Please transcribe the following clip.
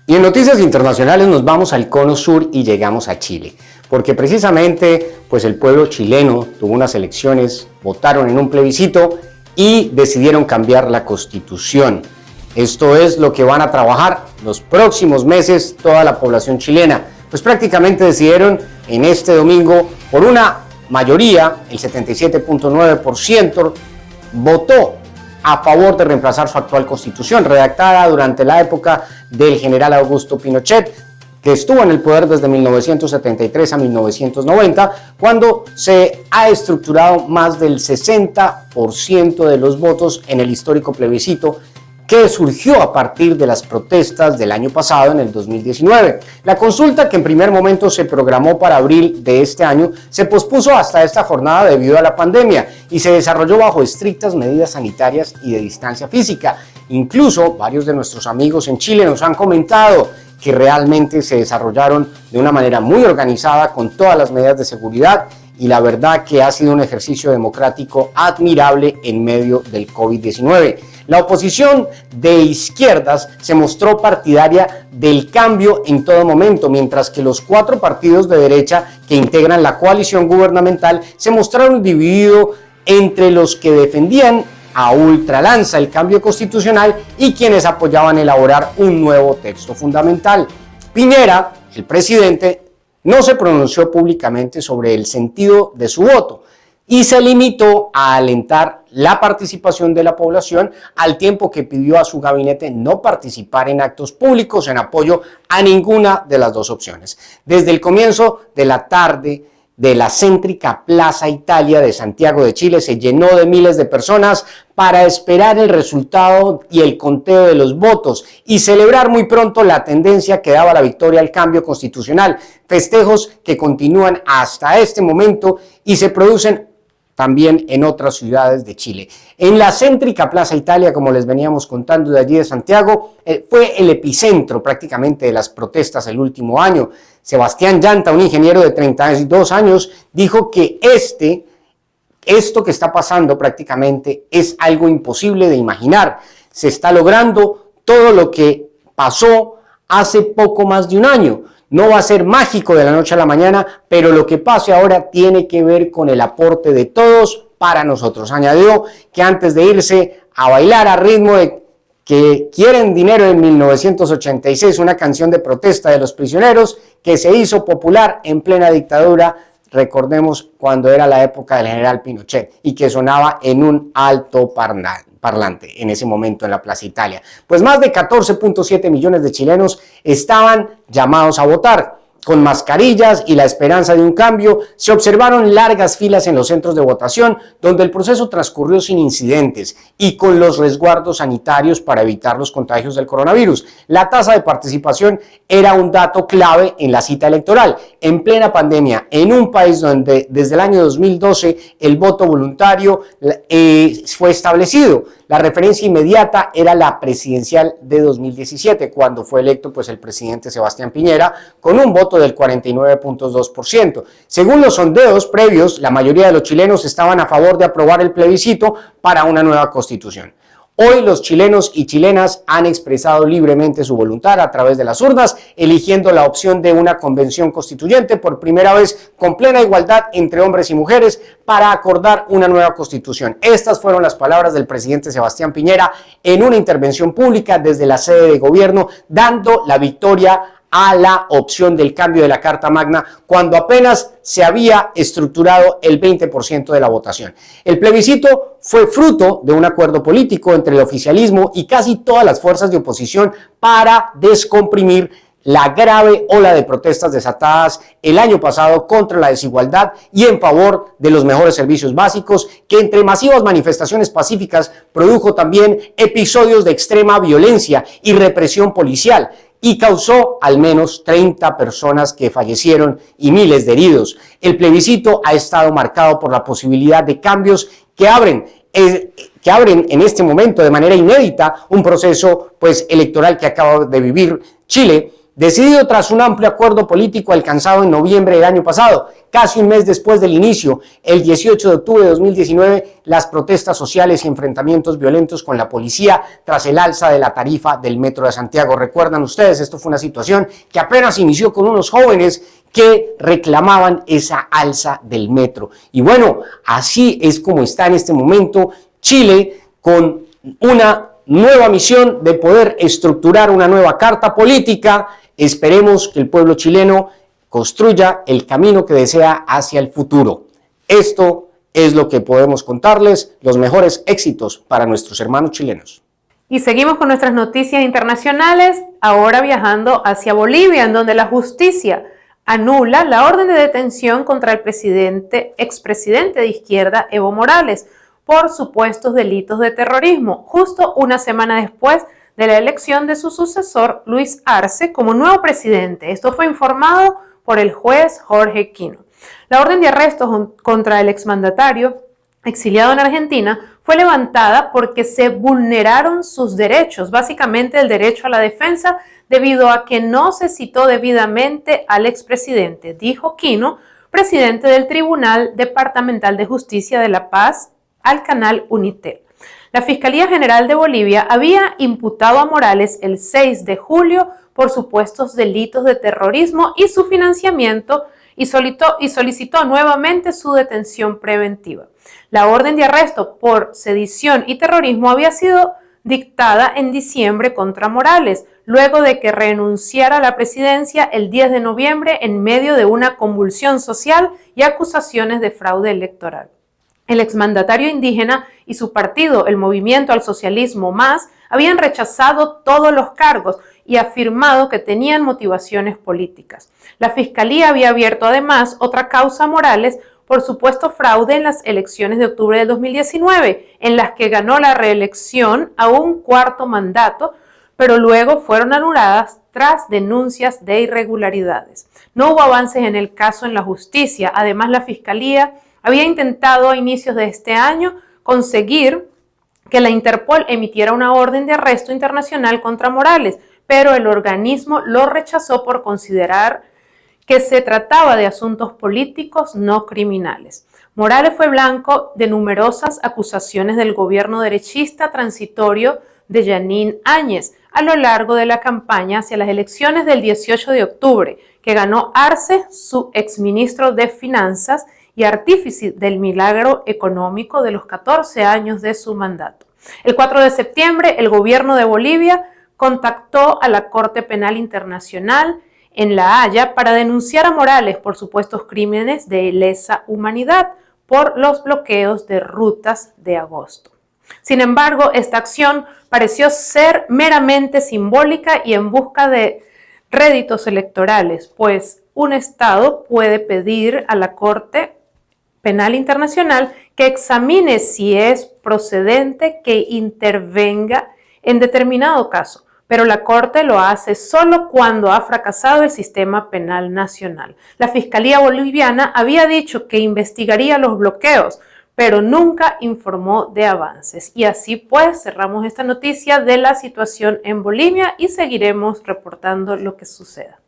Y en noticias internacionales nos vamos al cono sur y llegamos a Chile, porque precisamente pues el pueblo chileno tuvo unas elecciones, votaron en un plebiscito y decidieron cambiar la constitución. Esto es lo que van a trabajar los próximos meses toda la población chilena. Pues prácticamente decidieron en este domingo, por una mayoría, el 77.9% votó a favor de reemplazar su actual constitución, redactada durante la época del general Augusto Pinochet, que estuvo en el poder desde 1973 a 1990, cuando se ha estructurado más del 60% de los votos en el histórico plebiscito que surgió a partir de las protestas del año pasado, en el 2019. La consulta, que en primer momento se programó para abril de este año, se pospuso hasta esta jornada debido a la pandemia y se desarrolló bajo estrictas medidas sanitarias y de distancia física. Incluso varios de nuestros amigos en Chile nos han comentado que realmente se desarrollaron de una manera muy organizada con todas las medidas de seguridad, y la verdad que ha sido un ejercicio democrático admirable en medio del COVID-19. La oposición de izquierdas se mostró partidaria del cambio en todo momento, mientras que los 4 partidos de derecha que integran la coalición gubernamental se mostraron divididos entre los que defendían a ultralanza el cambio constitucional y quienes apoyaban elaborar un nuevo texto fundamental. Piñera, el presidente, no se pronunció públicamente sobre el sentido de su voto y se limitó a alentar la participación de la población, al tiempo que pidió a su gabinete no participar en actos públicos en apoyo a ninguna de las dos opciones. Desde el comienzo de la tarde de la céntrica Plaza Italia de Santiago de Chile se llenó de miles de personas para esperar el resultado y el conteo de los votos y celebrar muy pronto la tendencia que daba la victoria al cambio constitucional, festejos que continúan hasta este momento y se producen también en otras ciudades de Chile. En la céntrica Plaza Italia, como les veníamos contando de allí de Santiago, fue el epicentro prácticamente de las protestas el último año. Sebastián Llanta, un ingeniero de 32 años, dijo que esto que está pasando prácticamente es algo imposible de imaginar. Se está logrando todo lo que pasó hace poco más de un año. No va a ser mágico de la noche a la mañana, pero lo que pase ahora tiene que ver con el aporte de todos para nosotros. Añadió que antes de irse a bailar a ritmo de que quieren dinero en 1986, una canción de protesta de los prisioneros que se hizo popular en plena dictadura, recordemos cuando era la época del general Pinochet, y que sonaba en un alto parlante en ese momento en la Plaza Italia. Pues más de 14.7 millones de chilenos estaban llamados a votar. Con mascarillas y la esperanza de un cambio, se observaron largas filas en los centros de votación, donde el proceso transcurrió sin incidentes y con los resguardos sanitarios para evitar los contagios del coronavirus. La tasa de participación era un dato clave en la cita electoral. En plena pandemia, en un país donde desde el año 2012 el voto voluntario fue establecido, la referencia inmediata era la presidencial de 2017, cuando fue electo el presidente Sebastián Piñera, con un voto del 49.2%. Según los sondeos previos, la mayoría de los chilenos estaban a favor de aprobar el plebiscito para una nueva constitución. Hoy los chilenos y chilenas han expresado libremente su voluntad a través de las urnas, eligiendo la opción de una convención constituyente por primera vez con plena igualdad entre hombres y mujeres para acordar una nueva constitución. Estas fueron las palabras del presidente Sebastián Piñera en una intervención pública desde la sede de gobierno, dando la victoria a la opción del cambio de la Carta Magna cuando apenas se había estructurado el 20% de la votación. El plebiscito fue fruto de un acuerdo político entre el oficialismo y casi todas las fuerzas de oposición para descomprimir la grave ola de protestas desatadas el año pasado contra la desigualdad y en favor de los mejores servicios básicos, que entre masivas manifestaciones pacíficas produjo también episodios de extrema violencia y represión policial, y causó al menos 30 personas que fallecieron y miles de heridos. El plebiscito ha estado marcado por la posibilidad de cambios que abren en este momento de manera inédita un proceso electoral que acaba de vivir Chile, Decidido tras un amplio acuerdo político alcanzado en noviembre del año pasado, casi un mes después del inicio, el 18 de octubre de 2019, las protestas sociales y enfrentamientos violentos con la policía tras el alza de la tarifa del Metro de Santiago. Recuerdan ustedes, esto fue una situación que apenas inició con unos jóvenes que reclamaban esa alza del metro. Y bueno, así es como está en este momento Chile, con una nueva misión de poder estructurar una nueva carta política. Esperemos que el pueblo chileno construya el camino que desea hacia el futuro. Esto es lo que podemos contarles, los mejores éxitos para nuestros hermanos chilenos. Y seguimos con nuestras noticias internacionales, ahora viajando hacia Bolivia, en donde la justicia anula la orden de detención contra el expresidente de izquierda Evo Morales por supuestos delitos de terrorismo, justo una semana después de la elección de su sucesor, Luis Arce, como nuevo presidente. Esto fue informado por el juez Jorge Quino. La orden de arresto contra el exmandatario exiliado en Argentina fue levantada porque se vulneraron sus derechos, básicamente el derecho a la defensa, debido a que no se citó debidamente al expresidente, dijo Quino, presidente del Tribunal Departamental de Justicia de La Paz, al canal Unitel. La Fiscalía General de Bolivia había imputado a Morales el 6 de julio por supuestos delitos de terrorismo y su financiamiento y solicitó nuevamente su detención preventiva. La orden de arresto por sedición y terrorismo había sido dictada en diciembre contra Morales, luego de que renunciara a la presidencia el 10 de noviembre en medio de una convulsión social y acusaciones de fraude electoral. El exmandatario indígena y su partido, el Movimiento al Socialismo Más, habían rechazado todos los cargos y afirmado que tenían motivaciones políticas. La Fiscalía había abierto además otra causa a Morales por supuesto fraude en las elecciones de octubre de 2019, en las que ganó la reelección a un cuarto mandato, pero luego fueron anuladas tras denuncias de irregularidades. No hubo avances en el caso en la justicia. Además, la Fiscalía había intentado a inicios de este año conseguir que la Interpol emitiera una orden de arresto internacional contra Morales, pero el organismo lo rechazó por considerar que se trataba de asuntos políticos no criminales. Morales fue blanco de numerosas acusaciones del gobierno derechista transitorio de Jeanine Áñez a lo largo de la campaña hacia las elecciones del 18 de octubre, que ganó Arce, su exministro de Finanzas y artífice del milagro económico de los 14 años de su mandato. El 4 de septiembre, el gobierno de Bolivia contactó a la Corte Penal Internacional en La Haya para denunciar a Morales por supuestos crímenes de lesa humanidad por los bloqueos de rutas de agosto. Sin embargo, esta acción pareció ser meramente simbólica y en busca de réditos electorales, pues un Estado puede pedir a la Corte Penal Internacional que examine si es procedente que intervenga en determinado caso, pero la Corte lo hace solo cuando ha fracasado el sistema penal nacional. La Fiscalía Boliviana había dicho que investigaría los bloqueos, pero nunca informó de avances. Y así pues cerramos esta noticia de la situación en Bolivia y seguiremos reportando lo que suceda.